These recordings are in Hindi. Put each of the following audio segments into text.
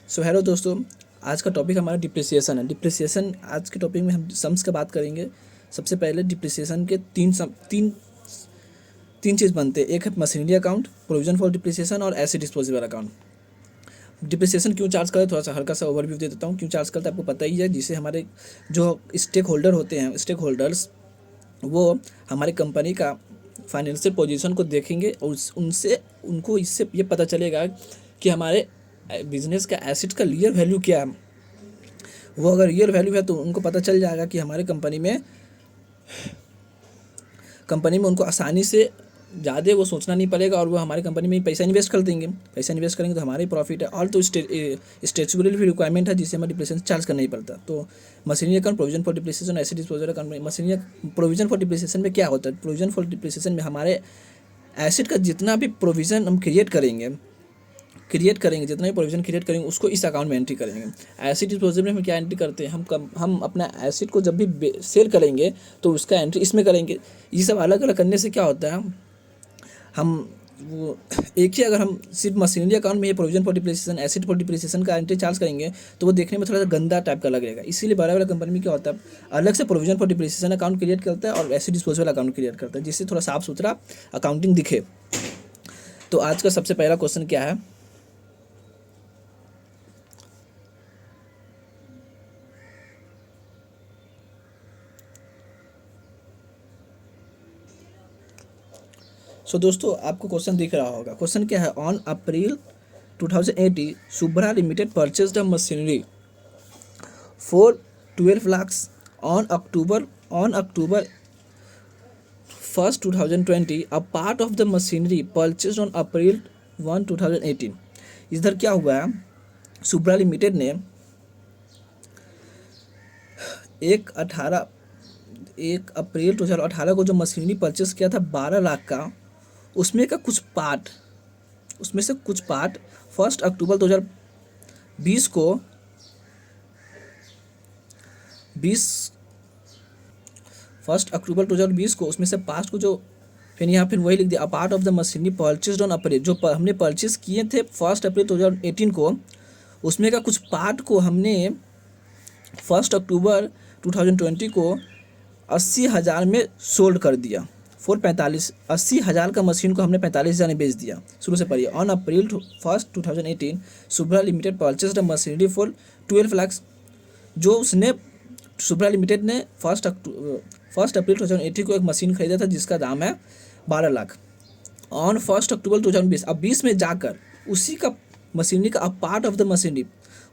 सो हेलो दोस्तों, आज का टॉपिक हमारा डिप्रिसिएशन है। डिप्रिसिएशन आज के टॉपिक में हम सम्स की बात करेंगे। सबसे पहले डिप्रिसिएशन के तीन चीज़ बनते हैं। एक है machinery account, provision for depreciation और एसिड डिस्पोजेबल अकाउंट। डिप्रिसिएशन क्यों चार्ज करते हैं, थोड़ा सा हल्का सा ओवरव्यू दे देता हूँ। क्यों चार्ज करता है आपको पता ही है। जिससे हमारे जो स्टेक होल्डर होते हैं, स्टेक होल्डर्स, वो हमारी कंपनी का फाइनेंशियल पोजीशन को देखेंगे और उनसे उनको इससे ये पता चलेगा कि हमारे बिजनेस का एसेट का रियल वैल्यू क्या है। वो अगर रियल वैल्यू है तो उनको पता चल जाएगा कि हमारे कंपनी में उनको आसानी से ज़्यादा वो सोचना नहीं पड़ेगा और वो हमारी कंपनी में ही पैसा इन्वेस्ट कर देंगे। पैसा इन्वेस्ट करेंगे तो हमारी प्रॉफिट है। और तो स्टेचुटरी भी रिक्वायरमेंट है जिससे हमें डिप्रिसिएशन चार्ज करना ही पड़ता। तो machinery account, provision for depreciation, acid disposal account. Machinery provision for depreciation में क्या होता है? प्रोविजन फॉर डिप्रिसिएशन में हमारे एसिड का जितना भी प्रोविज़न हम क्रिएट करेंगे, जितना भी प्रोविजन क्रिएट करेंगे उसको इस अकाउंट में एंट्री करेंगे। एसिड डिस्पोजेबल में हम क्या एंट्री करते हैं? हम अपना एसिड को जब भी सेल करेंगे तो उसका एंट्री इसमें करेंगे। ये सब अलग अलग करने से क्या होता है, हम वो एक ही अगर हम सिर्फ मशीनरी अकाउंट में ये provision for depreciation, acid for depreciation का एंट्री चार्ज करेंगे तो वो देखने में थोड़ा सा गंदा टाइप का लगेगा। इसीलिए बड़ा वाला कंपनी में क्या होता है, अलग से provision for depreciation account create करता है और एसिड डिस्पोजेबल अकाउंट क्रिएट करता है, जिससे थोड़ा साफ सुथरा अकाउंटिंग दिखे। तो आज का सबसे पहला क्वेश्चन क्या है? दोस्तों आपको क्वेश्चन दिख रहा होगा। क्वेश्चन क्या है? On April 2080 Shubhra limited purchased a machinery for 12 lakhs on October 1st 2020। A part of the machinery purchased on April 1 2018। इधर क्या हुआ है, शुभ्रा लिमिटेड ने एक अप्रैल 2018 को जो मशीनरी परचेस किया था 12 लाख का, उसमें से कुछ पार्ट 1 अक्टूबर 2020 को 1 अक्टूबर 2020 को उसमें से पार्ट को जो फिर वही लिख दिया। A part of the machinery purchased on April, जो हमने परचेस किए थे 1 अप्रैल 2018 को, उसमें का कुछ पार्ट को हमने 1 अक्टूबर 2020 को 80,000 में सोल्ड कर दिया। 80,000 का मशीन को हमने 45,000 में बेच दिया। शुरू से पढ़िए। On April 1 2018 Shubhra limited purchased machinery for 12 lakhs। जो उसने शुभ्रा लिमिटेड ने 1 अप्रैल 2018 को एक मशीन खरीदा था जिसका दाम है 12 लाख। ऑन 1 अक्टूबर 2020, अब 20 में जाकर उसी का मशीनरी का पार्ट ऑफ द मशीनरी,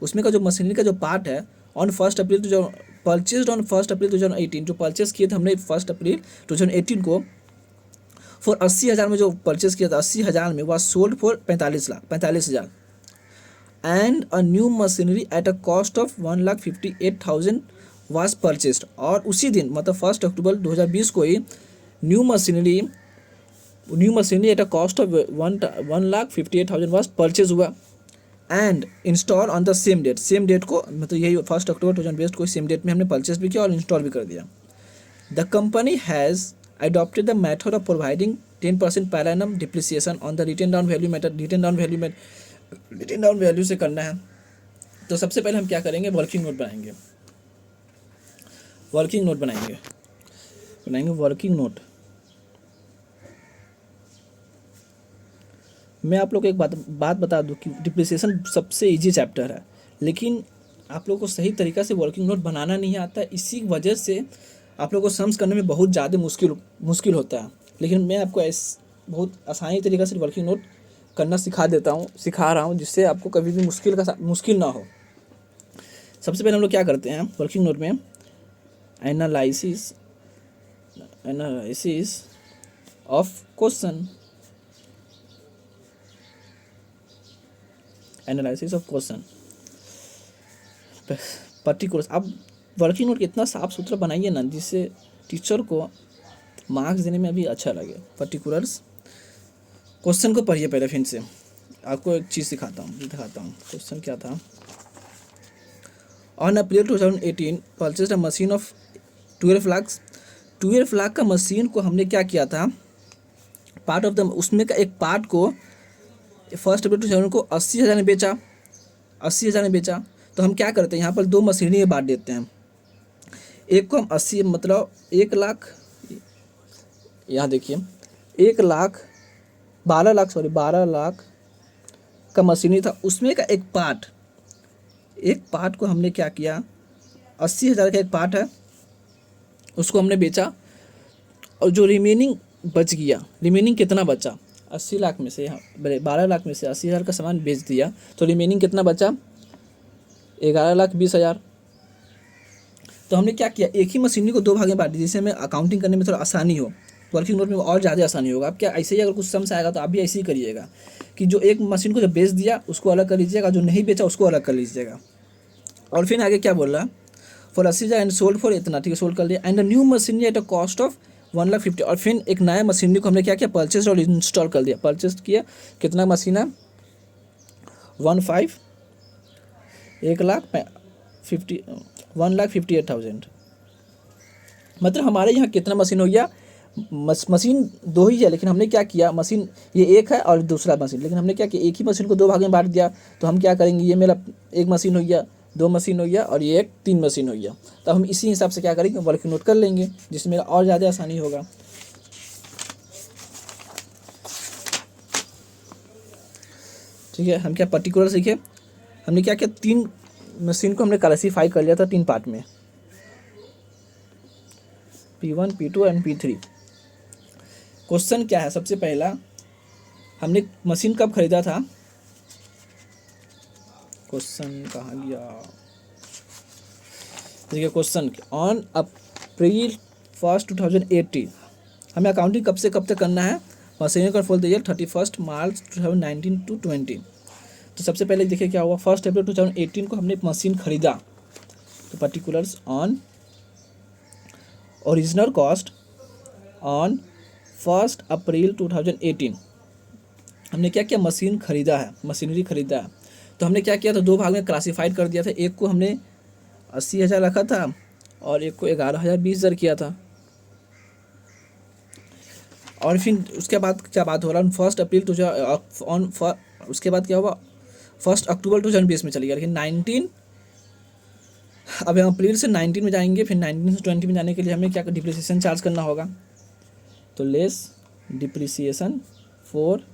उसमें का जो मशीनरी का जो पार्ट है, ऑन 1 अप्रैल जो परचेज ऑन 1 अप्रैल 2018, जो परचेज किए थे हमने 1 अप्रैल 2018 को फॉर 80,000 में, जो परचेज किया था 80,000 में, वह sold for 45,000 and a new machinery at a cost of 1,58,000 was purchased. और उसी दिन मतलब 1 अक्टूबर 2020 को ही new machinery at a cost of 1,58,000 was purchase हुआ and install on the same date को, मतलब यही 1 अक्टूबर 2020 को सेम डेट में हमने परचेज भी किया और इंस्टॉल भी कर दिया। The company has adopted the method of providing 10% per annum depreciation on the written down value method। written down value से करना है। तो सबसे पहले हम क्या करेंगे, वर्किंग नोट बनाएंगे। Working note. मैं आप लोग को एक बात बता दूं कि डिप्रिसिएशन सबसे इजी चैप्टर है, लेकिन आप लोग को सही तरीक़ा से वर्किंग नोट बनाना नहीं आता। इसी वजह से आप लोग को सम्स करने में बहुत ज़्यादा मुश्किल होता है। लेकिन मैं आपको बहुत आसानी तरीक़े से वर्किंग नोट करना सिखा रहा हूँ, जिससे आपको कभी भी मुश्किल ना हो। सबसे पहले हम लोग क्या करते हैं वर्किंग नोट में, एनालिसिस ऑफ क्वेश्चन। पर्टिकुलर। अब वर्किंग नोट कितना साफ सुथरा बनाइए ना, जिससे टीचर को मार्क्स देने में भी अच्छा लगे। पर्टिकुलर्स, क्वेश्चन को पढ़िए पहले फिर से। आपको एक चीज़ दिखाता हूँ। क्वेश्चन क्या था? On April 2018 purchase a machine of 12 lakhs। 12 lakh का मशीन को हमने क्या किया था, उसमें का एक पार्ट को 1 अप्रैल 2018 को 80,000 में बेचा। 80,000 में बेचा। तो हम क्या करते हैं, यहाँ पर 2 मशीनरी में बांट देते हैं। एक को हम 80 मतलब 1,00,000, यहाँ देखिए 1,00,000 12,00,000 का मशीनरी था, उसमें का एक पार्ट को हमने क्या किया, 80,000 का एक पार्ट है, उसको हमने बेचा। और जो रिमेनिंग बच गया, रिमेनिंग कितना बचा, 80 लाख में से 12 लाख में से 80,000 का सामान बेच दिया, तो रिमेनिंग कितना बचा, 11,20,000। तो हमने क्या किया, एक ही मशीनरी को 2 भाग में बांट दिया, जिससे हमें अकाउंटिंग करने में थोड़ा आसानी हो, वर्किंग नोट में और ज़्यादा आसानी होगा। आप क्या ऐसे ही अगर कुछ समझ आएगा तो आप भी ऐसे ही करिएगा कि जो एक मशीन को जब बेच दिया उसको अलग कर लीजिएगा, जो नहीं बेचा उसको अलग कर लीजिएगा। और फिर आगे क्या बोल रहा है, फॉर 80,000 एंड सोल्ड फॉर इतना, ठीक है, सोल्ड कर लिया। And the new machinery at a cost of 1,50,000। और फिर एक नया मशीनरी को हमने क्या किया, परचेज और इंस्टॉल कर दिया। परचेज किया, कितना मशीन है, 1,58,000। मतलब हमारे यहाँ कितना मशीन हो गया, मशीन 2 ही है, लेकिन हमने क्या किया, मशीन ये एक है और दूसरा मशीन, लेकिन हमने क्या किया, एक ही मशीन को 2 भाग में बांट दिया। तो हम क्या करेंगे, ये मेरा एक मशीन हो गया, 2 मशीन हो गया, और ये एक 3 मशीन हो गया। तो हम इसी हिसाब से क्या करेंगे, वर्किंग नोट कर लेंगे, जिसमें मेरा और ज़्यादा आसानी होगा। ठीक है, हम क्या पर्टिकुलर सीखे, हमने क्या किया, 3 मशीन को हमने क्लासीफाई कर लिया था 3 पार्ट में, P1 P2 and P3। Question क्या है, सबसे पहला हमने मशीन कब खरीदा था, क्वेश्चन कहाँ गया, देखिए क्वेश्चन ऑन अप्रैल 1, 2018। हमें अकाउंटिंग कब से कब तक करना है, मशीन का फुल ईयर 31 मार्च 2019 to 20। तो सबसे पहले देखिए क्या हुआ, 1 अप्रैल 2018 को हमने मशीन खरीदा। तो particulars on original cost on 1 अप्रैल 2018 हमने क्या किया, मशीन खरीदा है, मशीनरी खरीदा है। तो हमने क्या किया था, 2 भाग में क्लासीफाइड कर दिया था। एक को हमने 80,000 रखा था और एक को 11,000 20,000 किया था। और फिर उसके बाद क्या बात हो रहा है, 1 अप्रैल उसके बाद क्या हुआ, 1 अक्टूबर 2020 में चली गया। लेकिन 19 अब हम अप्रैल से 19 में जाएंगे, फिर 19 से 20 में जाने के लिए हमें क्या डिप्रिसिएशन चार्ज करना होगा। तो लेस डिप्रिसिएशन फॉर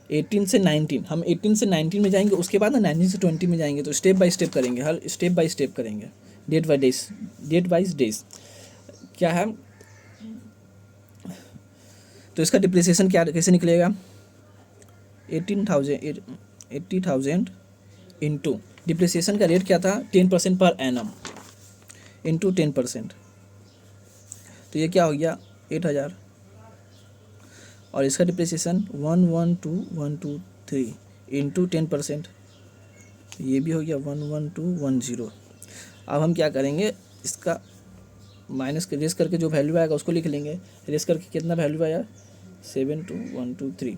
18 से 19, हम 18 से 19 में जाएंगे, उसके बाद ना 19 से 20 में जाएंगे। तो स्टेप बाय स्टेप करेंगे, हर स्टेप बाय स्टेप करेंगे, डेट वाइज डेज क्या है। तो इसका डिप्रिसिएशन क्या कैसे निकलेगा, 80,000 इंटू डिप्रिसिएशन का रेट क्या था, 10% पर एनम इंटू 10%। तो ये क्या हो गया, 8,000। और इसका डिप्रिसिएशन 112,123 इंटू 10%, ये भी हो गया 11210। अब हम क्या करेंगे, इसका माइनस रेस करके जो वैल्यू आएगा उसको लिख लेंगे। रेस करके कितना वैल्यू आया, 72123,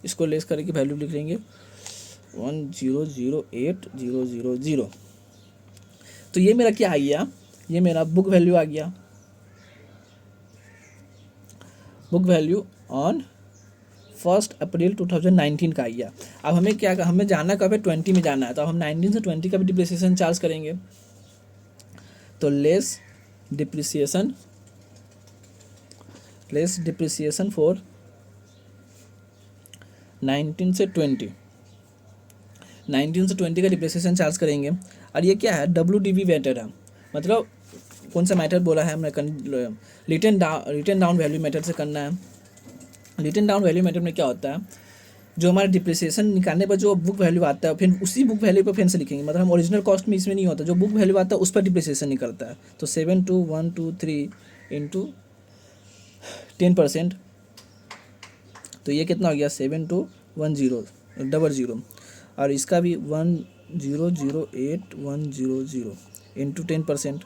इसको लेस करके वैल्यू लिख लेंगे 1008000। तो ये मेरा क्या आ गया, ये मेरा बुक वैल्यू आ गया, बुक वैल्यू ऑन 1 अप्रैल 2019 का आ गया। अब हमें क्या, हमें जाना कब है, 20 में जाना है। तो हम 19 से 20 का भी डिप्रिसिएशन चार्ज करेंगे। तो लेस डिप्रिसिएशन फॉर 19 से 20 का डिप्रिसिएशन चार्ज करेंगे। और ये क्या है, WDV मेथड है, मतलब कौन सा मेथड बोला है हमने, रिटन डाउन वैल्यू मेथड से करना है। रिटन डाउन वैल्यू मेथड में क्या होता है, जो हमारे डिप्रिसिएशन निकालने पर जो बुक वैल्यू आता है, फिर उसी बुक वैल्यू पर फिर से लिखेंगे। मतलब हम ओरिजिनल कॉस्ट में इसमें नहीं होता, जो बुक वैल्यू आता है उस पर डिप्रिसिएशन निकलता है। तो 72123 इंटू 10%, तो ये कितना हो गया, 72100 और इसका भी 1008100 इंटू 10%,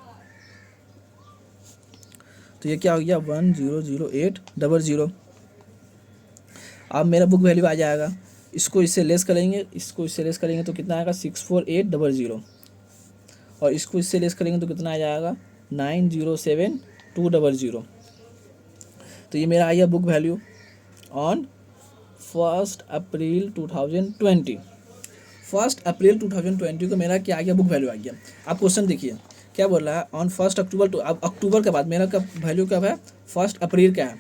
तो ये क्या हो गया, 1000800। अब मेरा बुक वैल्यू आ जाएगा, इसको इससे लेस करेंगे, तो कितना आएगा, 64800, और इसको इससे लेस करेंगे तो कितना आ जाएगा, 907200। तो ये मेरा आया बुक वैल्यू ऑन 1 अप्रैल 2020। 1 अप्रैल 2020 को मेरा क्या आ गया, बुक वैल्यू आ गया। आप क्वेश्चन देखिए क्या बोल रहा है, ऑन 1 अक्टूबर टू, अब अक्टूबर के बाद मेरा कब वैल्यू कब है, 1 अप्रैल का है,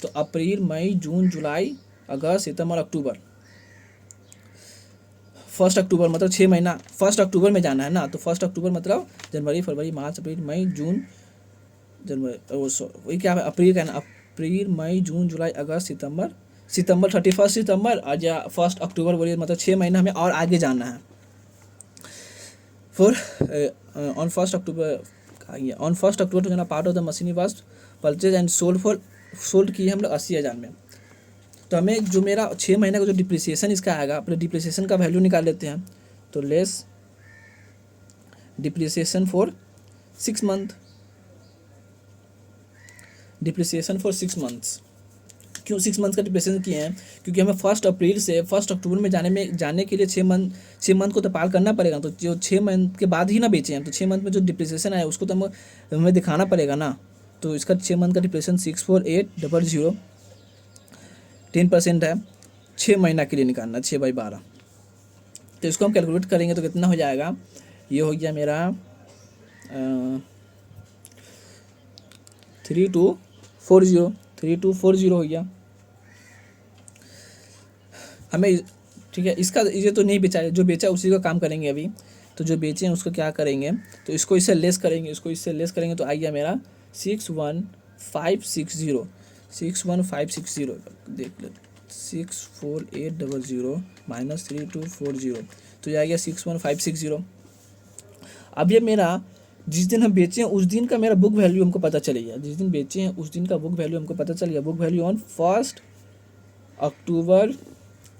तो अप्रैल मई जून जुलाई अगस्त सितंबर अक्टूबर, 1 अक्टूबर मतलब 6 महीना 1 अक्टूबर में जाना है ना, तो 1 अक्टूबर मतलब जनवरी फरवरी मार्च अप्रैल मई जून जनवरी, वही क्या है अप्रैल का है ना, अप्रैल मई जून जुलाई अगस्त सितंबर, सितंबर 31 सितंबर और या 1 अक्टूबर बोलिए, मतलब 6 महीना हमें और आगे जाना है। For on 1 October on 1 October two part of the machinery was purchase and sold की है हम लोग 80,000 में। तो हमें जो मेरा 6 महीने का जो डिप्रिसिएशन इसका आएगा, अपने डिप्रिसिएशन का वैल्यू निकाल लेते हैं। तो less depreciation for 6 month, depreciation for 6 months. क्यों 6 मंथ का डिप्रेशन किए हैं, क्योंकि हमें 1 अप्रैल से 1 अक्टूबर में जाने के लिए 6 मंथ को तो पार करना पड़ेगा। तो जो 6 मंथ के बाद ही ना बेचे हैं, तो 6 मंथ में जो डिप्रिसिएशन आया उसको तो हमें दिखाना पड़ेगा ना। तो इसका 6 मंथ का डिप्रेशन 64800 10% है, 6 महीना के लिए निकालना 6/12। तो इसको हम कैलकुलेट करेंगे तो कितना हो जाएगा, ये हो गया मेरा 3240 हो गया हमें। ठीक है, इसका ये तो नहीं बेचा है, जो बेचा उसी का काम करेंगे अभी। तो जो बेचे हैं उसको क्या करेंगे, तो इसको इससे लेस करेंगे, इसको इससे लेस करेंगे तो आ गया मेरा 61560 देख ले 64800 माइनस 3240, तो ये आ गया 61560। अब ये मेरा जिस दिन हम बेचे हैं उस दिन का मेरा बुक वैल्यू हमको पता चलेगा, जिस दिन बेचे हैं उस दिन का बुक वैल्यू हमको पता चल गया। बुक वैल्यू ऑन 1 अक्टूबर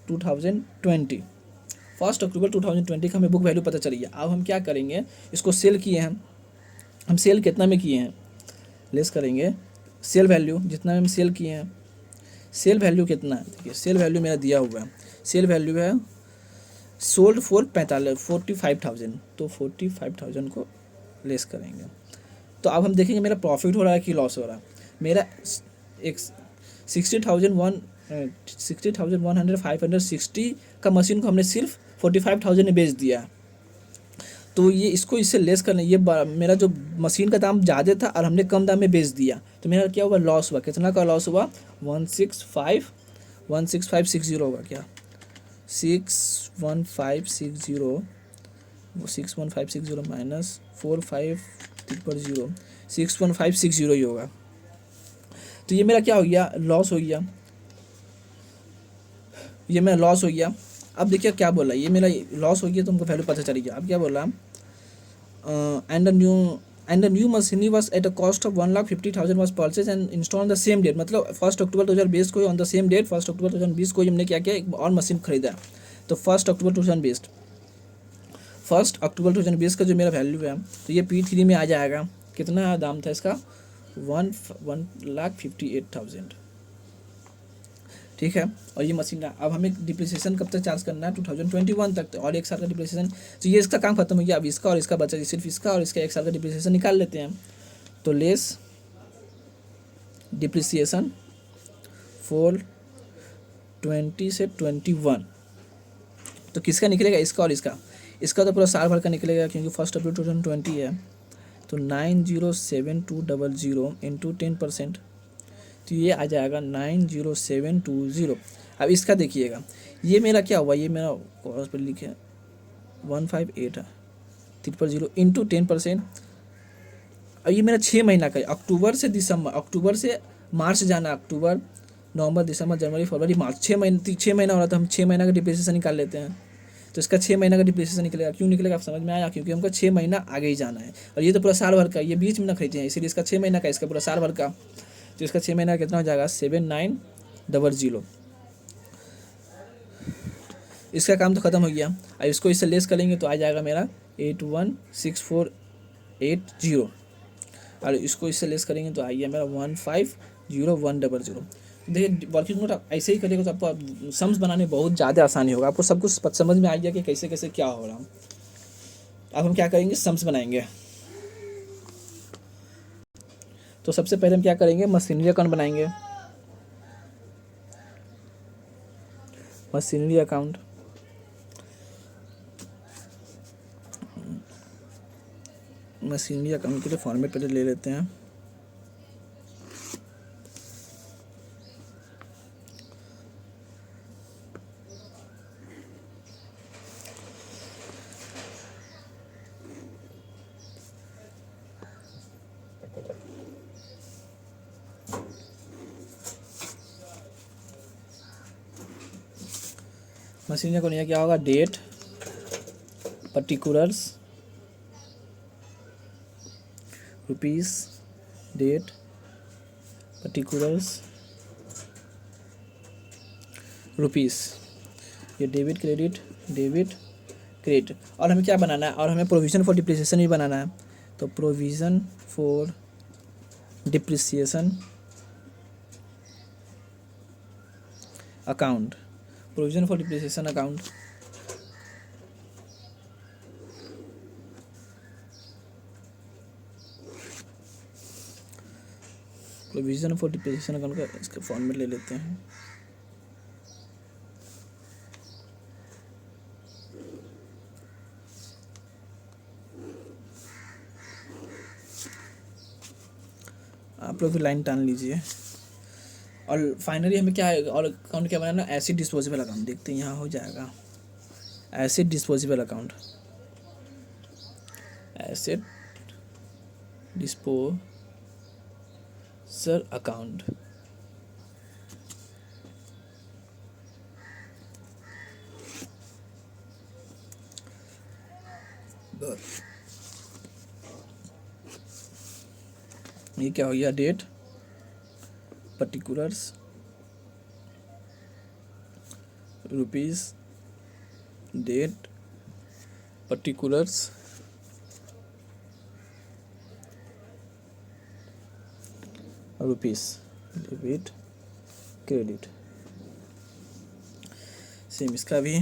2020, 1 अक्टूबर 2020 का हमें बुक वैल्यू पता चल गया। अब हम क्या करेंगे, इसको सेल किए हैं, हम सेल कितना में किए हैं, लेस करेंगे सेल वैल्यू जितना में हम सेल किए हैं। सेल वैल्यू कितना है, देखिए सेल वैल्यू मेरा दिया हुआ है, सेल वैल्यू है सोल्ड फॉर 45,000, तो 45,000 को लेस करेंगे। तो अब हम देखेंगे मेरा प्रॉफिट हो रहा है कि लॉस हो रहा है। मेरा एक 60,560 का मशीन को हमने सिर्फ 45,000 में बेच दिया। तो ये इसको इससे लेस करना, ये मेरा जो मशीन का दाम ज़्यादा था और हमने कम दाम में बेच दिया, तो मेरा क्या हुआ, लॉस हुआ। कितना का लॉस हुआ, 16560 होगा क्या, 61560 61560 माइनस 45,000 61560 ही होगा। तो ये मेरा क्या हो गया, लॉस हो गया, ये मेरा लॉस हो गया। अब देखिए क्या बोला, ये मेरा लॉस हो गया तो हमको वैल्यू पता चल गया। अब क्या बोला, and the new machinery was at a cost of 1,50,000 was purchase and install on the same date, मतलब 1 अक्टूबर 2020 को ऑन द सेम डेट 1 अक्टूबर 2020 को हमने क्या किया, एक और मशीन खरीदा। तो 1 अक्टूबर 2020 का जो मेरा वैल्यू है, तो ये P3 में आ जाएगा। कितना दाम था इसका, 1,58,000। ठीक है, और ये मशीन अब हमें डिप्रिसिएशन कब तक चार्ज करना है, 2021 तक, और 1 साल का डिप्रिसिएशन। तो ये इसका काम खत्म हो गया। अब इसका और इसका बचा, सिर्फ इसका और इसका 1 साल का डिप्रिसिएशन निकाल लेते हैं। तो लेस डिप्रिसिएशन फॉर 20 से 21, तो किसका निकलेगा, इसका और इसका। इसका तो पूरा साल भर का निकलेगा क्योंकि 1 अप्रैल 2020 है। तो 907,200 इंटू 10%, तो ये आ जाएगा 90720। अब इसका देखिएगा, ये मेरा क्या हुआ, ये मेरा कॉस्ट पर लिखे 158,000 इंटू 10%। अब ये मेरा 6 महीना का है, अक्टूबर से दिसंबर, अक्टूबर से मार्च जाना, अक्टूबर नवंबर दिसंबर जनवरी फरवरी मार्च, 6 महीना हो रहा था। हम 6 महीना का डिप्रिसिएशन निकाल लेते हैं। तो इसका 6 महीना का डिप्रिसिएशन निकलेगा। क्यों निकलेगा, आप समझ में आया, क्योंकि हमको 6 महीना आगे ही जाना है, और ये तो पूरा साल भर का, ये बीच में ना खरीदे हैं, इसीलिए इसका 6 महीना का, इसका पूरा साल भर का। तो इसका 6 महीना कितना हो जाएगा, 7,900। इसका काम तो ख़त्म हो गया। अब इसको इससे लेस करेंगे तो आ जाएगा मेरा 81,6480, और इसको इससे लेस करेंगे तो आ गया मेरा 150,100। देखिए वर्किंग नोट आप ऐसे ही करिएगा तो आपको सम्स बनाने बहुत ज़्यादा आसानी होगा। आपको सब कुछ समझ में आ गया कि कैसे कैसे क्या हो रहा। अब हम क्या करेंगे, सम्स बनाएंगे। तो सबसे पहले हम क्या करेंगे, मशीनरी अकाउंट बनाएंगे। मशीनरी अकाउंट, मशीनरी अकाउंट के लिए फॉर्मेट पहले ले लेते हैं। मशीनरी अकाउंट यहाँ क्या होगा, date, particulars, rupees, date, particulars, rupees, ये डेबिट क्रेडिट, डेबिट क्रेडिट। और हमें क्या बनाना है, और हमें प्रोविज़न फॉर डिप्रिसिएशन भी बनाना है। तो provision for depreciation account, provision for depreciation account, provision for depreciation account का इसका फॉर्मेट ले लेते हैं। आप लोग भी लाइन टान लीजिए। और फाइनली हमें क्या है, और अकाउंट क्या बनाना, एसिड डिस्पोजेबल अकाउंट। देखते हैं यहाँ हो जाएगा, acid disposable account, acid disposal account. ये क्या हो गया, date, particulars, rupees, date, particulars, rupees, debit credit. Same इसका भी,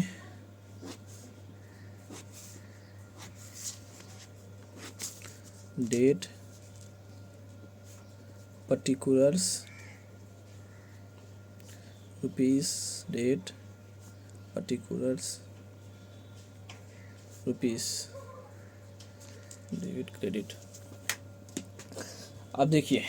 date, particulars, rupees, date, particulars, rupees, debit credit. अब देखिए,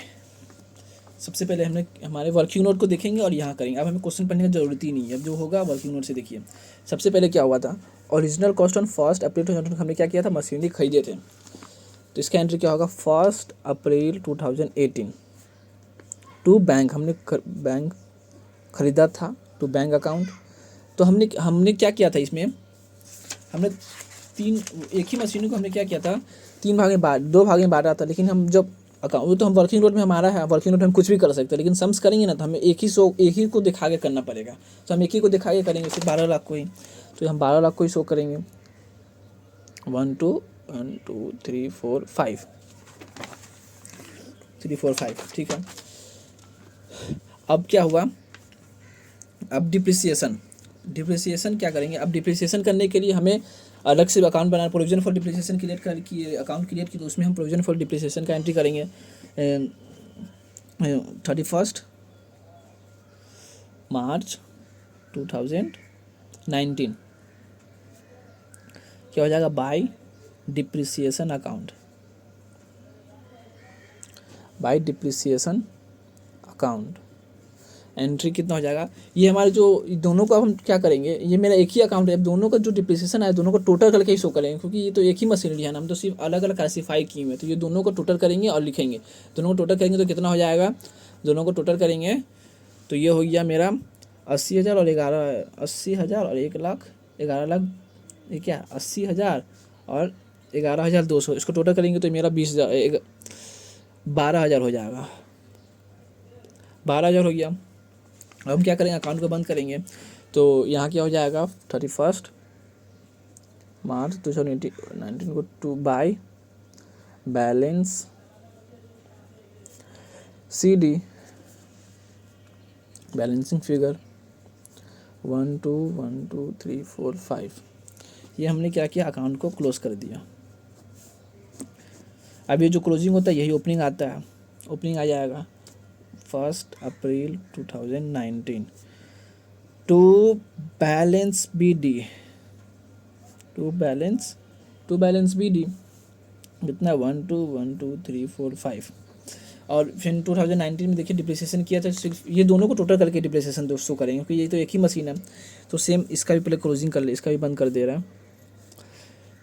सबसे पहले हमने हमारे वर्किंग नोट को देखेंगे और यहाँ करेंगे। अब हमें क्वेश्चन पढ़ने की जरूरत ही नहीं है, अब जो होगा वर्किंग नोट से देखिए। सबसे पहले क्या हुआ था, ओरिजिनल कॉस्ट ऑन 1 अप्रैल 2018 हमने क्या किया था, मशीनरी खरीदे थे। तो इसका एंट्री क्या होगा, 1 अप्रैल 2018 टू बैंक, हमने बैंक खरीदा था, टू बैंक अकाउंट। तो हमने क्या किया था इसमें, हमने एक ही मशीनरी को हमने क्या किया था, 2 भाग में बांटा था। लेकिन हम जब अकाउंट, वो तो हम वर्किंग नोट में हमारा है, वर्किंग नोट में हम कुछ भी कर सकते हैं, लेकिन सम्स करेंगे ना तो हमें एक ही को दिखा के करना पड़ेगा। तो हम एक ही को दिखा के करेंगे, सिर्फ 12 लाख को ही। तो हम 12 लाख को ही शो करेंगे, 1 2 1 2 3 4 5 3 4 5, ठीक है। अब क्या हुआ, अब डिप्रिसिएशन क्या करेंगे। अब डिप्रिसिएशन करने के लिए हमें अलग से अकाउंट बनाना, provision for depreciation account create की, तो उसमें हम प्रोविजन फॉर डिप्रिसिएशन का एंट्री करेंगे 31 मार्च 2019। क्या हो जाएगा, by depreciation account, by depreciation account entry कितना हो जाएगा। ये हमारे जो दोनों को अब हम क्या करेंगे, ये मेरा एक ही अकाउंट है, दोनों का जो डिप्रिसिएशन है दोनों को टोटल करके ही शो करेंगे, क्योंकि ये तो एक ही मशीनरी है ना, हम तो सिर्फ अलग अलग क्लासीफाई किए हुए। तो ये दोनों को टोटल करेंगे और लिखेंगे, दोनों को टोटल करेंगे तो कितना हो जाएगा, दोनों को टोटल करेंगे तो ये हो गया मेरा 80,000 और 80,000 और 1,00,000, 11 लाख, ये क्या 80,000 और 11,200, इसको टोटल करेंगे तो मेरा 12,000 हो जाएगा, 12,000 हो गया। अब हम क्या करेंगे, अकाउंट को बंद करेंगे। तो यहाँ क्या हो जाएगा, 31 मार्च 2019 को to by balance CD, balancing figure 1 2 1 2 3 4 5। ये हमने क्या किया, अकाउंट को क्लोज कर दिया। अब ये जो क्लोजिंग होता है यही ओपनिंग आता है, ओपनिंग आ जाएगा 1 अप्रैल 2019 to balance BD, to balance BD कितना 1 2 1 2 3 4 5। और फिर 2019 में देखिए डिप्रिसिएशन किया था, सिर्फ ये दोनों को टोटल करके डिप्रिसिएशन दोस्तों करेंगे, क्योंकि ये तो एक ही मशीन है। तो सेम इसका भी पहले क्लोजिंग कर ले, इसका भी बंद कर दे रहा है।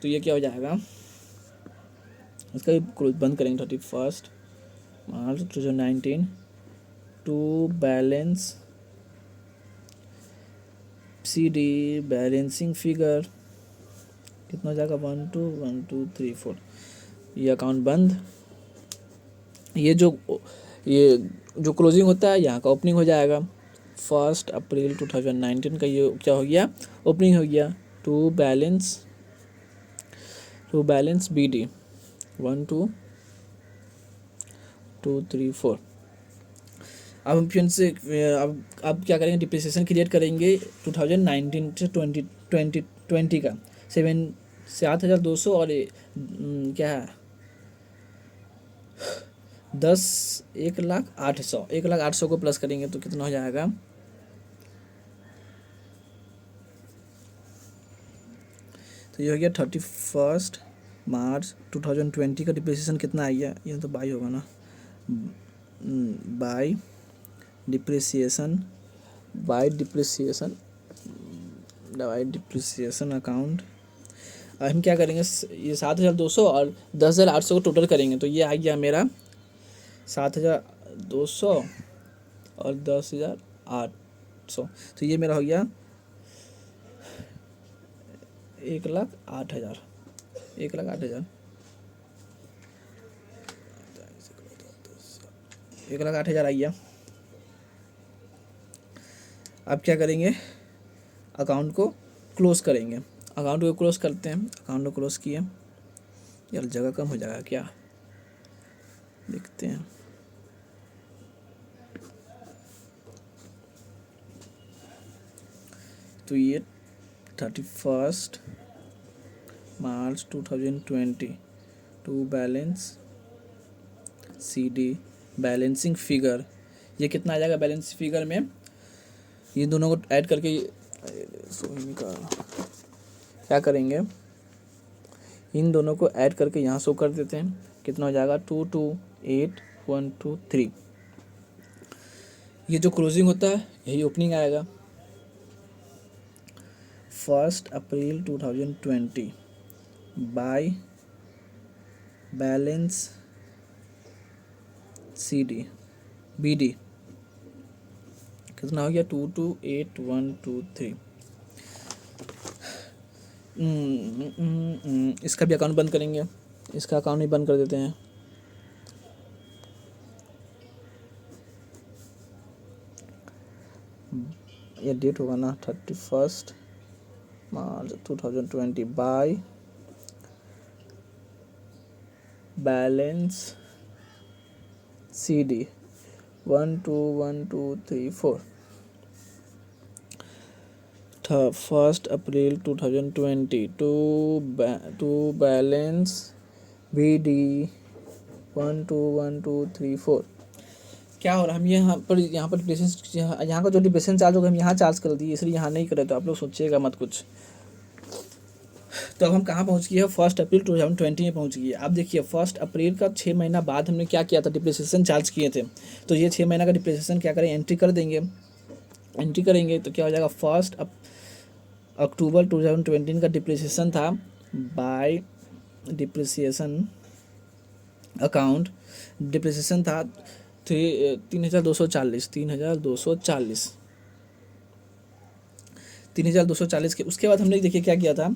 तो ये क्या हो जाएगा, इसका भी बंद करेंगे 31 मार्च 2019 to balance CD balancing figure कितना हो जाएगा 1 2 1 2 3 4। ये अकाउंट बंद। ये जो क्लोजिंग होता है यहाँ का ओपनिंग हो जाएगा। 1 अप्रैल 2019 का ये क्या हो गया, ओपनिंग हो गया। To balance BD 1 2 2 3 4। अब हम फिर से अब क्या करेंगे, डिप्रिसिएशन क्रिएट करेंगे 2019 से 2020 का 7,200 और क्या है 1,08,000 को प्लस करेंगे तो कितना हो जाएगा, तो ये हो गया 31 मार्च 2020 का डिप्रिसिएशन कितना आ गया, ये तो बाई होगा ना, बाई डिप्रिसिएशन अकाउंट। अब हम क्या करेंगे, ये 7,200 और 10,800 को टोटल करेंगे तो ये आ गया मेरा 7,200 और 10,800। तो ये मेरा हो गया 1,08,000 1,08,000 1,08,000 आ गया। अब क्या करेंगे, अकाउंट को क्लोज करेंगे। अकाउंट को क्लोज करते हैं, अकाउंट को क्लोज किए। यार जगह कम हो जाएगा क्या, देखते हैं। तो ये 31 मार्च 2020 to balance CD balancing figure, ये कितना आ जाएगा बैलेंस फिगर में, ये दोनों को ऐड करके क्या करेंगे, इन दोनों को ऐड करके यहाँ शो कर देते हैं। कितना हो जाएगा 228,123। ये जो क्लोजिंग होता है यही ओपनिंग आएगा। 1 अप्रैल 2020 बाय बैलेंस CD BD कितना हो गया 228,123। इसका भी अकाउंट बंद करेंगे, इसका अकाउंट भी बंद कर देते हैं। ये डेट होगा ना 31 मार्च 2020 बाय बैलेंस CD 1 2 1 2 3 4। 1 अप्रैल 2020 टू बैलेंस BD 1 2 1 2 3 4। क्या हो रहा है, हम यहाँ पर डिप्रेशन, यहाँ का जो डिप्रेशन चार्ज होगा हम यहाँ चार्ज कर दिए, इसलिए यहाँ नहीं करे, तो आप लोग सोचिएगा मत कुछ। तो अब हम कहाँ पहुँच गए हैं, 1 अप्रैल 2020 में पहुँच गए। आप देखिए 1 अप्रैल का 6 महीना बाद हमने क्या किया था, डिप्रिसिएशन चार्ज किए थे। तो ये 6 महीना का डिप्रिसिएशन क्या करें, एंट्री कर देंगे। एंट्री करेंगे तो क्या हो जाएगा, 1 अक्टूबर 2020 का डिप्रिसिएशन था बाय डिप्रिसिएशन अकाउंट। डिप्रिसिएशन था 3,240 के। उसके बाद हमने देखिए क्या किया था,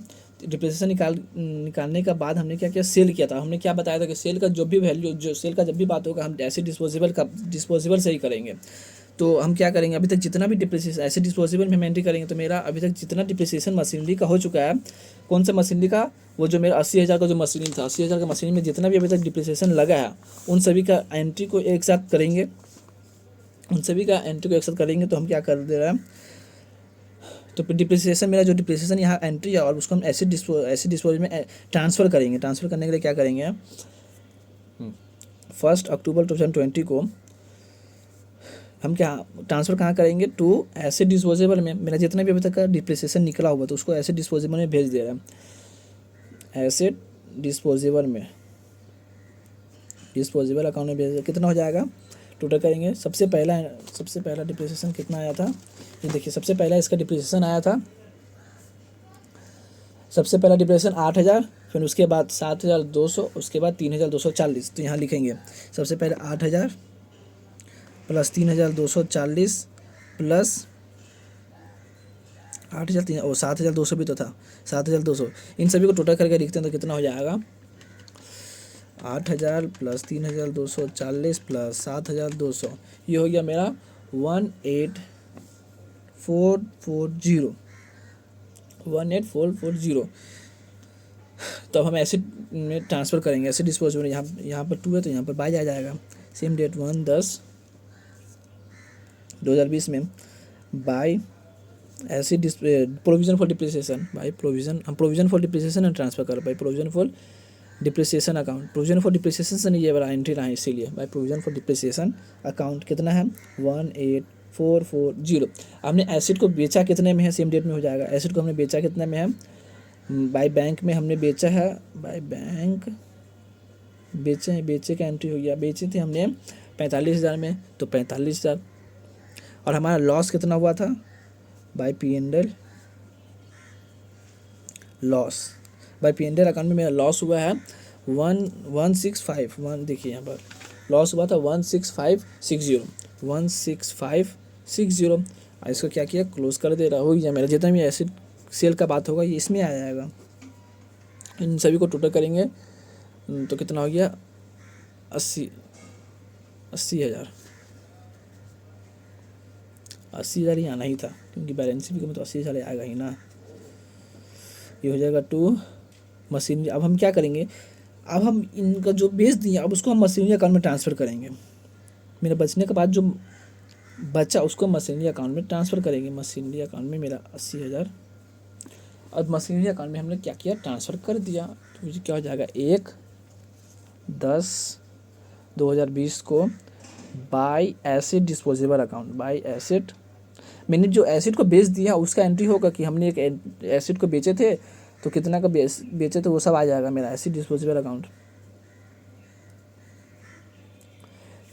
डिप्रिसिएशन निकालने का बाद हमने क्या किया, सेल किया था। हमने क्या बताया था कि सेल का जो भी वैल्यू, जो सेल का जब भी बात होगा हम ऐसे डिस्पोजेबल से ही करेंगे। तो हम क्या करेंगे, अभी तक जितना भी डिप्रिसिएशन ऐसे डिस्पोजेबल में हम एंट्री करेंगे, तो मेरा अभी तक जितना डिप्रिसिएशन मशीनरी का हो चुका है, कौन सा मशीनरी का, वो जो मेरा 80,000 का जो मशीनरी था, 80,000 का मशीनरी में जितना भी अभी तक डिप्रिसिएशन लगा है, उन सभी का एंट्री को एक साथ करेंगे। तो हम क्या कर दे रहे हैं, तो डिप्रिसिएशन मेरा जो डिप्रिसिएशन यहाँ एंट्री है, और उसको हम ऐसे डिस्पोज में ट्रांसफ़र करेंगे। ट्रांसफ़र करने के लिए क्या करेंगे, 1 अक्टूबर 2020 को हम क्या ट्रांसफ़र कहाँ करेंगे, टू एसेट डिस्पोजेबल में। मेरा जितना भी अभी तक का डिप्रिसिएशन निकला होगा तो उसको एसेट डिस्पोजेबल में भेज दे रहा है, एसेट डिस्पोजेबल में। डिस्पोजेबल अकाउंट में भेज कितना हो जाएगा, टोटल करेंगे। सबसे पहला डिप्रिसिएशन कितना आया था, ये देखिए सबसे पहला इसका डिप्रिसिएशन आया था, सबसे पहला डिप्रिसिएशन 8,000, फिर उसके बाद 7,200, उसके बाद 3,240। तो यहाँ लिखेंगे सबसे पहले 8,000 प्लस 3,240 प्लस 8,000 और 7,200 भी तो था, 7,200। इन सभी को टोटल करके लिखते हैं तो कितना हो जाएगा, 8,000 प्लस 3,240 प्लस 7,200, ये हो गया मेरा 18,440। तो अब हम एसिड में ट्रांसफ़र करेंगे, एसिड डिस्पोजेबल यहाँ पर 2 है तो यहाँ पर बाई आ जाएगा। सेम डेट 1/10/2020 में by asset provision for depreciation, by provision for depreciation and transfer कर by provision for depreciation account, provision for depreciation से नहीं ये वाला एंट्री रहा है इसीलिए by provision for depreciation account कितना है 18,440। हमने एसिड को बेचा कितने में है, सेम डेट में हो जाएगा। एसिड को हमने बेचा कितने में है, बाई बैंक में हमने बेचा है, बाई बैंक बेचे का एंट्री हो गया, बेचे थे हमने 45,000 में, तो 45,000। और हमारा लॉस कितना हुआ था, by P&L loss, by P&L account में मेरा लॉस हुआ है 1,165। देखिए यहाँ पर लॉस हुआ था 16560। और इसको क्या किया, क्लोज कर दे रहा हो गया मेरा। जितना भी एसिड सेल का बात होगा ये इसमें आ जाएगा। इन सभी को टोटल करेंगे तो कितना हो गया 80,000। 80,000 ही आना ही था क्योंकि बैलेंस शीट में तो 80,000 आएगा ही ना। ये हो जाएगा 2 मशीनरी। अब हम क्या करेंगे, अब हम इनका जो बेच दिए अब उसको हम मशीनरी अकाउंट में ट्रांसफ़र करेंगे। मेरा बचने के बाद जो बचा उसको मशीनरी अकाउंट में ट्रांसफ़र करेंगे। मशीनरी अकाउंट में मेरा 80,000 और मशीनरी अकाउंट में हमने क्या किया, ट्रांसफ़र कर दिया। तो मुझे क्या हो जाएगा 1/10/2020 को by acid disposable account, by acid मैंने जो एसिड को बेच दिया उसका एंट्री होगा कि हमने एक एसिड को बेचे थे तो कितना का बेचे थे वो सब आ जाएगा मेरा एसिड डिस्पोजेबल अकाउंट।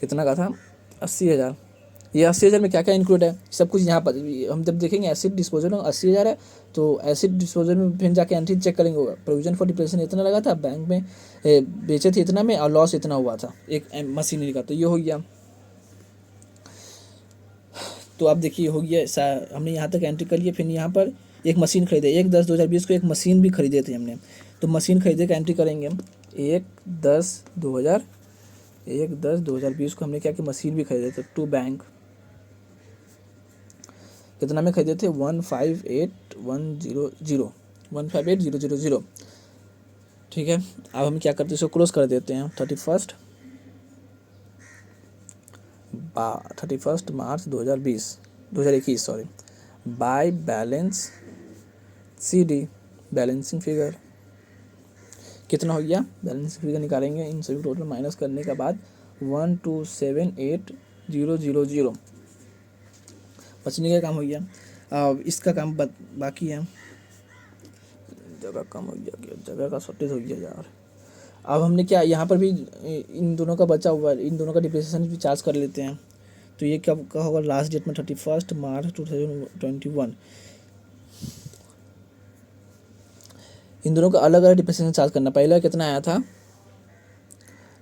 कितना का था 80,000। ये 80,000 में क्या क्या इंक्लूड है सब कुछ यहाँ पर हम जब देखेंगे। एसिड डिस्पोजल 80,000 है तो एसिड डिस्पोजल में फिर जाके एंट्री चेक करेंगे, प्रोविजन फॉर डिप्रेशन इतना लगा था, बैंक में बेचे थे इतना में और लॉस इतना हुआ था एक मशीनरी का, तो ये हो गया। तो आप देखिए हो गया, हमने यहाँ तक एंट्री कर लिया। फिर यहाँ पर एक मशीन खरीदे, 1/10/2020 को एक मशीन भी खरीदे थे हमने, तो मशीन खरीदे का एंट्री करेंगे हम। 1/10/2020 को हमने क्या कि मशीन भी खरीदे थे टू बैंक। कितना में खरीदे थे 158,100। ठीक है, अब हम क्या करते हैं इसको क्लोज कर देते हैं 31 मार्च 2021 sorry, bye balance CD balancing figure कितना हो गया, बैलेंसिंग फिगर निकालेंगे। इन सभी टोटल माइनस करने के बाद 1278000 बचने का काम हो गया। अब इसका काम बाकी है, जगह कम हो गया, जगह का शॉर्टेज हो गया यार। अब हमने क्या यहाँ पर भी इन दोनों का बचा हुआ है, इन दोनों का डिप्रिसिएशन भी चार्ज कर लेते हैं। तो ये कब का होगा, लास्ट डेट में 31 मार्च 2021। इन दोनों का अलग अलग डिप्रिसिएशन चार्ज करना। पहला कितना आया था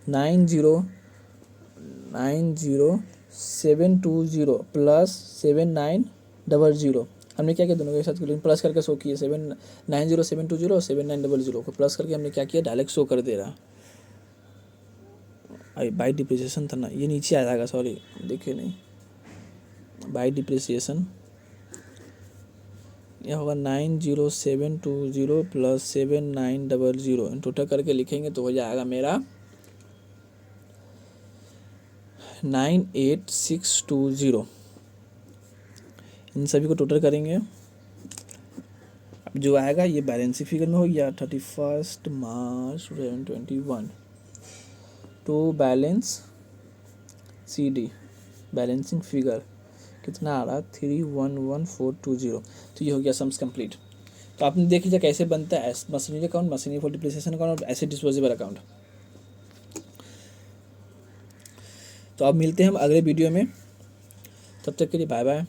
90,720 प्लस 7900। हमने क्या किया दोनों के साथ प्लस करके शो किए 90,720 और 7900 को प्लस करके हमने क्या किया डायरेक्ट शो कर दे रहा। अरे बाई डिप्रिसिएशन था ना, ये नीचे आ जाएगा, सॉरी देखिए नहीं, बाई डिप्रिसिएशन यह होगा 90,720 प्लस 7900 इन टोटल करके लिखेंगे तो हो जाएगा मेरा 98,620। इन सभी को टोटल करेंगे, अब जो आएगा ये बैलेंस फिगर में हो गया 31 मार्च 2021 to balance CD balancing figure कितना आ रहा 311420। तो ये हो गया सम्स कंप्लीट। तो आपने देख लीजिए कैसे बनता है machinery account, machinery for depreciation account और एसिड डिस्पोजेबल अकाउंट। तो अब मिलते हैं हम अगले वीडियो में, तब तक के लिए बाय बाय।